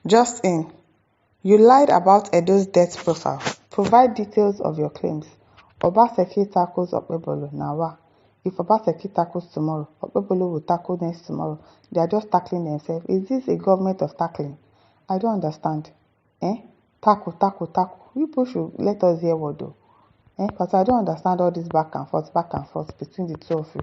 Just in, you lied about Edo's debt profile. Provide details of your claims. Obaseki tackles Okpebolo. Now, if Obaseki tackles tomorrow, Okpebolo will tackle next tomorrow. They are just tackling themselves. Is this a government of tackling? I don't understand. Tackle, tackle, tackle. People should let us hear what though. Because I don't understand all this back and forth between the two of you.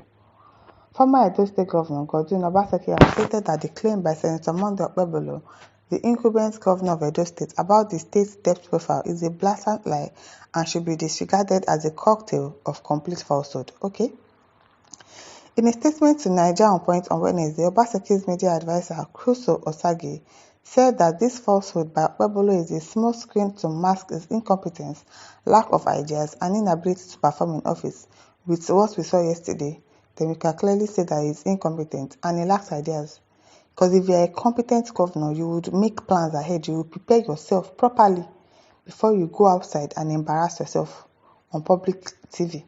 Former Edo State Governor Godwin Obaseki has stated that the claim by Senator Monday Okpebolo, the incumbent governor of Edo State, about the state's debt profile is a blatant lie and should be disregarded as a cocktail of complete falsehood. Okay? In a statement to Niger On Point on Wednesday, Obaseki's media advisor, Kruso Osage, said that this falsehood by Okpebolo is a small screen to mask his incompetence, lack of ideas, and inability to perform in office. With what we saw yesterday, then we can clearly say that he's incompetent and he lacks ideas. Because if you're a competent governor, you would make plans ahead. You would prepare yourself properly before you go outside and embarrass yourself on public TV.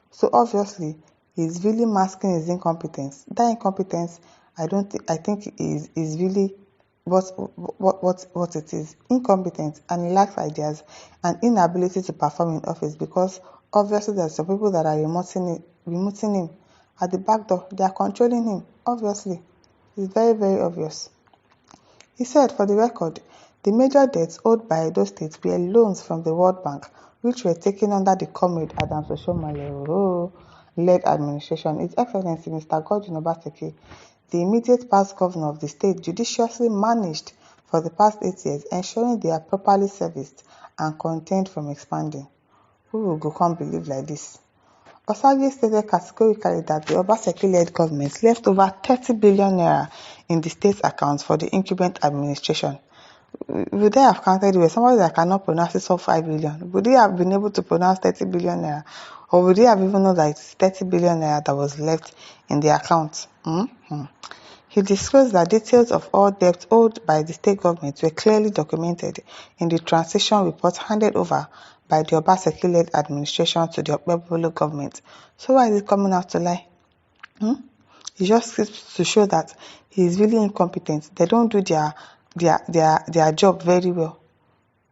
So obviously, he's really masking his incompetence. That incompetence, I think is really what it is. Incompetent, and he lacks ideas and inability to perform in office, because obviously there's some people that are remoting him at the back door. They are controlling him. Obviously, it's very, very obvious. He said, for the record, the major debts owed by Edo State were loans from the World Bank, which were taken under the Comrade Adams Oshiomhole-led administration. His Excellency Mr. Godwin Obaseki, the immediate past governor of the state, judiciously managed for the past 8 years, ensuring they are properly serviced and contained from expanding. Who will go come believe like this? Osage stated categorically that the Obaseki-led government left over 30 billion naira in the state's accounts for the incumbent administration. Would they have counted with somebody that cannot pronounce this of 5 billion? Would they have been able to pronounce 30 billion naira? Or would they have even known that it's 30 billion naira that was left in the account? He disclosed that details of all debts owed by the state government were clearly documented in the transition report handed over by the Obaseki-led administration to the Okpebolo government. So why is he coming out to lie? He just seems to show that he is really incompetent. They don't do their job very well.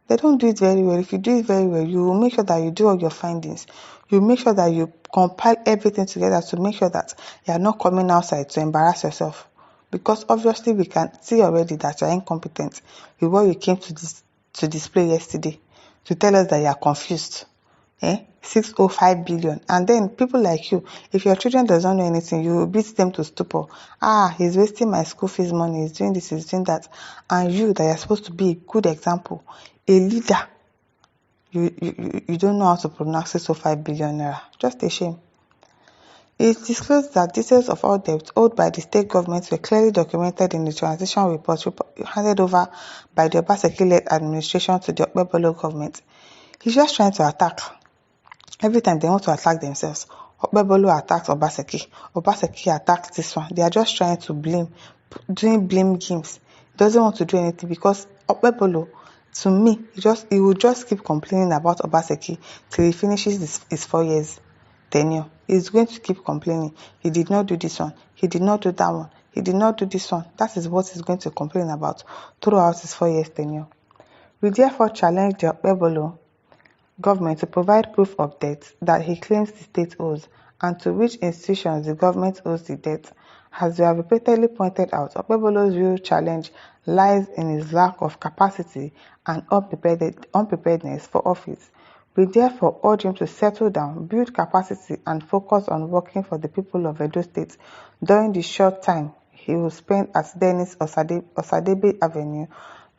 They don't do it very well. If you do it very well, you will make sure that you do all your findings. You make sure that you compile everything together to make sure that you are not coming outside to embarrass yourself. Because obviously we can see already that you are incompetent with what you came to display yesterday, to tell us that you are confused. 605 billion. And then people like you, if your children does not know anything, you will beat them to stupor. He's wasting my school fees money, he's doing this, he's doing that. And you, that you're supposed to be a good example, a leader, you don't know how to pronounce 605 billion naira. Just a shame. It disclosed that details of all debts owed by the state government were clearly documented in the transition report handed over by the Obaseki-led administration to the Okpebolo government. He's just trying to attack. Every time they want to attack themselves, Okpebolo attacks Obaseki. Obaseki attacks this one. They are just trying to blame, doing blame games. He doesn't want to do anything because Okpebolo, to me, he will just keep complaining about Obaseki till he finishes his 4 years tenure. He's going to keep complaining. He did not do this one. He did not do that one. He did not do this one. That is what he's going to complain about throughout his 4 years tenure. We therefore challenge the Okpebolo government to provide proof of debt that he claims the state owes, and to which institutions the government owes the debt. As we have repeatedly pointed out, Okpebolo's real challenge lies in his lack of capacity and unpreparedness for office. We therefore urge him to settle down, build capacity, and focus on working for the people of Edo State during the short time he will spend at Dennis Osadebe Avenue,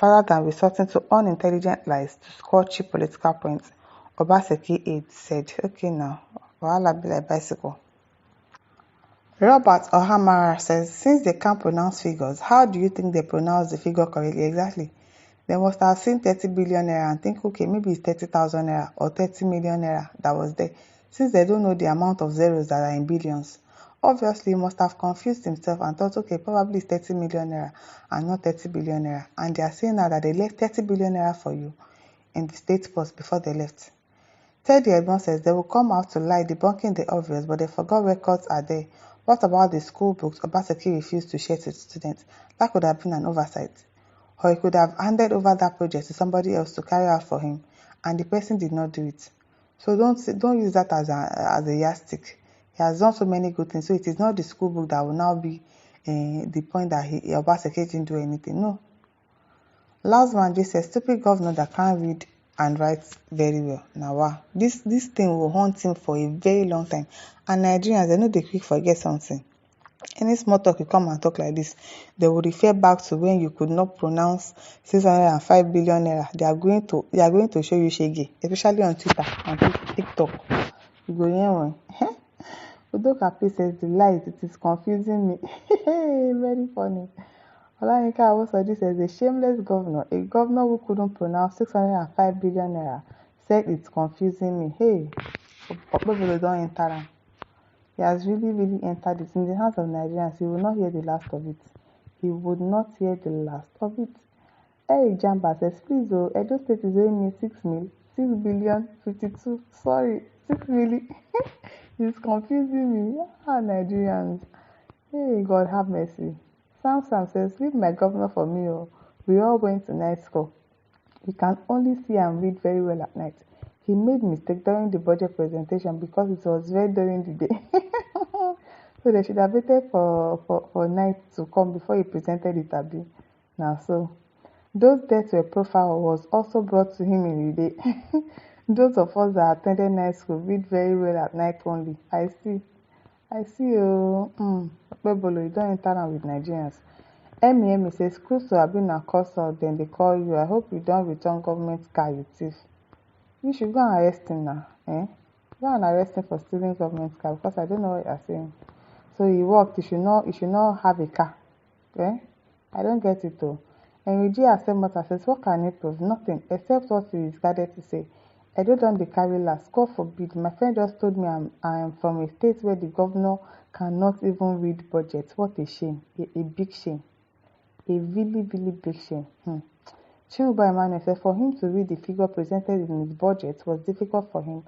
rather than resorting to unintelligent lies to score cheap political points, Obaseki aide said. Okay now, wahala be like bicycle. Robert Ohamara says, since they can't pronounce figures, how do you think they pronounce the figure correctly? Exactly. They must have seen 30 billion naira and think, okay, maybe it's 30,000 naira or 30 million naira that was there, since they don't know the amount of zeros that are in billions. Obviously, he must have confused himself and thought, okay, probably it's 30 million naira and not 30 billion naira. And they are saying now that they left 30 billion naira for you in the state purse before they left. Teddy Edmond says they will come out to lie, debunking the obvious, but they forgot records are there. What about the school books Obaseki refused to share to students? That could have been an oversight. Or he could have handed over that project to somebody else to carry out for him, and the person did not do it. So don't use that as a yardstick. He has done so many good things. So it is not the school book that will now be the point that Obaseki didn't do anything. No. Last man just said, stupid governor that can't read and write very well. Now wow, this thing will haunt him for a very long time. And Nigerians, they know they quick forget something. Any small talk you come and talk like this, they will refer back to when you could not pronounce 605 billion naira. They are going to show you shege, especially on Twitter and TikTok. You go hear one. Udoka says the light, it is confusing me. Very funny. Olayinka Awosoji says a shameless governor, a governor who couldn't pronounce 605 billion naira, said it's confusing me. Hey, Okpebolo'S don't enter am. He has really entered it. In the hands of Nigerians, he will not hear the last of it. He would not hear the last of it. Eric Jamba says, please, Edo State is owing me 6 billion 52. Sorry, 6 million. It's confusing me. Nigerians. Hey, God have mercy. Sam says, leave my governor for me. We all went to night school. We can only see and read very well at night. He made mistake during the budget presentation because it was read during the day. So they should have waited for night to come before he presented it, abi. Now so, those dates were profile was also brought to him in the day. Those of us that attended night school read very well at night only. I see. Okpebolo, you don't enter now with Nigerians. Emi says, cruise to have been a course out, then they call you. I hope you don't return government car, you thief. You should go and arrest him now. Go and arrest him for stealing government car, because I don't know what you're saying. So he worked, he should not have a car. Okay? I don't get it though. And Eugene Asemota says, what can he prove? Nothing, except what he is guided to say. I don't dey carry last. God forbid. My friend just told me I am from a state where the governor cannot even read budget. What a shame. A big shame. A really big shame. Chinuba Emmanuel said for him to read the figure presented in his budget was difficult for him.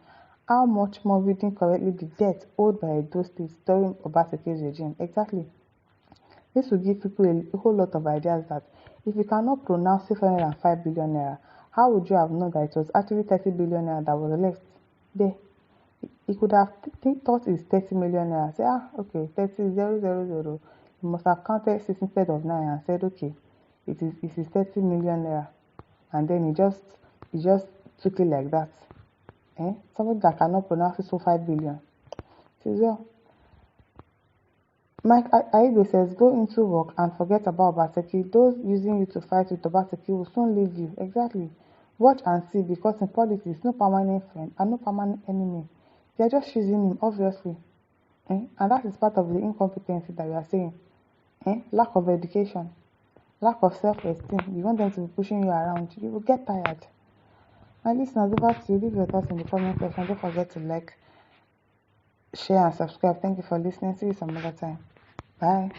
How much more reading correctly the debt owed by Edo State during Obaseki's regime? Exactly. This will give people a whole lot of ideas that if you cannot pronounce 605 billion naira, how would you have known that it was actually 30 billion naira that was left there? He could have thought it's 30 million naira. Say, okay, 30,000. You must have counted 6 instead of 9 and said, okay, it is 30 million naira. And then he just took it like that. Somebody that cannot pronounce 605 billion. Says, well, Mike Aibe says, go into work and forget about Obaseki. Those using you to fight with Obaseki will soon leave you. Exactly. Watch and see, because in politics, no permanent friend and no permanent enemy. They are just choosing him, obviously. And that is part of the incompetency that we are saying. Lack of education, lack of self-esteem. You want them to be pushing you around. You will get tired. My listeners, over to you. Leave your thoughts in the comment section. Don't forget to like, share, and subscribe. Thank you for listening. See you some other time. Bye.